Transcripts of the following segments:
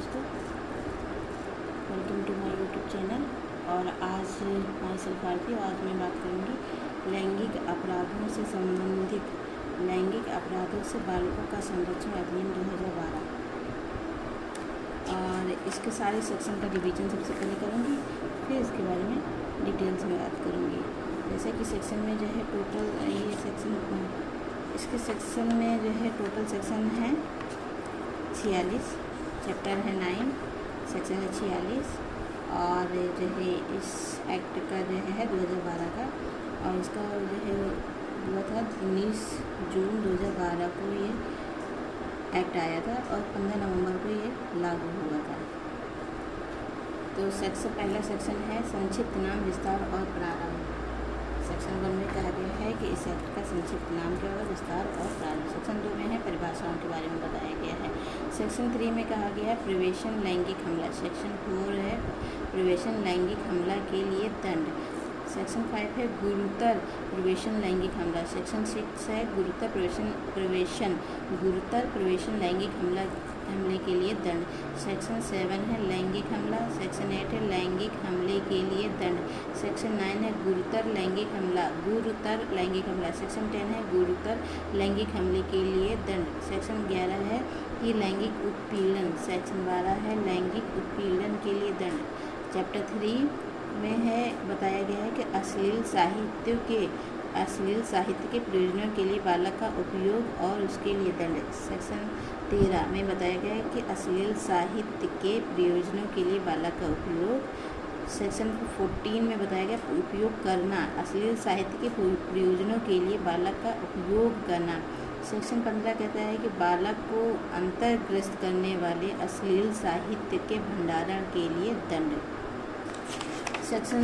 दोस्तों, welcome to my YouTube channel. और आज माई सेल्फ आरती, आज मैं बात करूँगी लैंगिक अपराधों से संबंधित लैंगिक अपराधों से बालकों का संरक्षण अधिनियम 2012 और इसके सारे सेक्शन का रिवीजन सबसे पहले करूँगी, फिर इसके बारे में डिटेल्स में बात करूँगी। जैसे कि सेक्शन में जो है टोटल ये सेक्शन, इसके सेक्शन में जो है टोटल सेक्शन है 46, चैप्टर है 9, सेक्शन है 46 और जो है इस एक्ट का जो है 2012 का, और इसका जो है हुआ था 19 जून 2012 को ये एक्ट आया था और 15 नवंबर को ये लागू हुआ था। तो पहला सेक्शन है संक्षिप्त नाम, विस्तार और प्रारंभ। सेक्शन 1 में कहा गया है कि इस एक्ट का संक्षिप्त नाम क्या होगा, विस्तार और प्रारंभ। सेक्शन 2 में है परिभाषाओं के बारे में बताया गया है। सेक्शन 3 में कहा गया है प्रिवेशन लैंगिक हमला। सेक्शन 4 है प्रिवेशन लैंगिक हमला के लिए दंड। सेक्शन 5 है गुरुतर प्रवेशन लैंगिक हमला। सेक्शन 6 है गुरुतर प्रवेशन लैंगिक हमले के लिए दंड। सेक्शन 7 है लैंगिक हमला। सेक्शन 8 है लैंगिक हमले के लिए दंड। सेक्शन 9 है गुरुतर लैंगिक हमला। सेक्शन 10 है गुरुतर लैंगिक हमले के लिए दंड। सेक्शन 11 है कि लैंगिक उत्पीड़न। सेक्शन 12 है लैंगिक उत्पीड़न के लिए दंड। चैप्टर 3 में है बताया गया है कि अश्लील साहित्य के प्रयोजनों के लिए बालक का उपयोग और उसके लिए दंड। सेक्शन 13 में बताया गया है कि अश्लील साहित्य के प्रयोजनों के लिए बालक का उपयोग। सेक्शन 14 में बताया गया उपयोग करना, अश्लील साहित्य के प्रयोजनों के लिए बालक का उपयोग करना। सेक्शन 15 कहता है कि बालक को अंतर्ग्रस्त करने वाले अश्लील साहित्य के भंडारण के लिए दंड। सेक्शन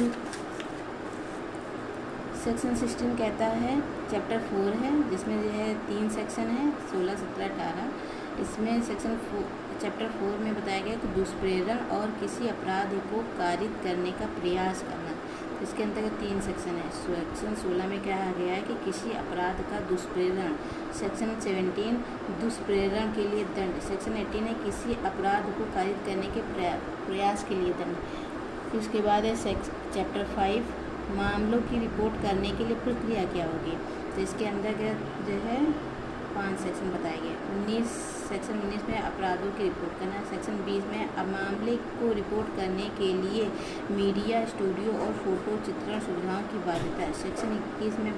16 कहता है, चैप्टर 4 है जिसमें जो है 3 सेक्शन है 16, 17, 18। इसमें चैप्टर 4 में बताया गया कि दुष्प्रेरण और किसी अपराध को कारित करने का प्रयास करना। इसके अंतर्गत 3 सेक्शन है। सेक्शन 16 में कहा गया है कि किसी अपराध का दुष्प्रेरण। सेक्शन 17 दुष्प्रेरण के लिए दंड। सेक्शन 18 है किसी अपराध को कारित करने के प्रयास के लिए दंड। उसके बाद है चैप्टर 5 मामलों की रिपोर्ट करने के लिए प्रक्रिया क्या होगी। तो इसके अंदर जो है 5 सेक्शन बताए गए। सेक्शन 19 में अपराधों की रिपोर्ट करना। सेक्शन 20 में मामले को रिपोर्ट करने के लिए मीडिया, स्टूडियो और फोटो चित्रण सुविधाओं की बाध्यता है। सेक्शन 21 में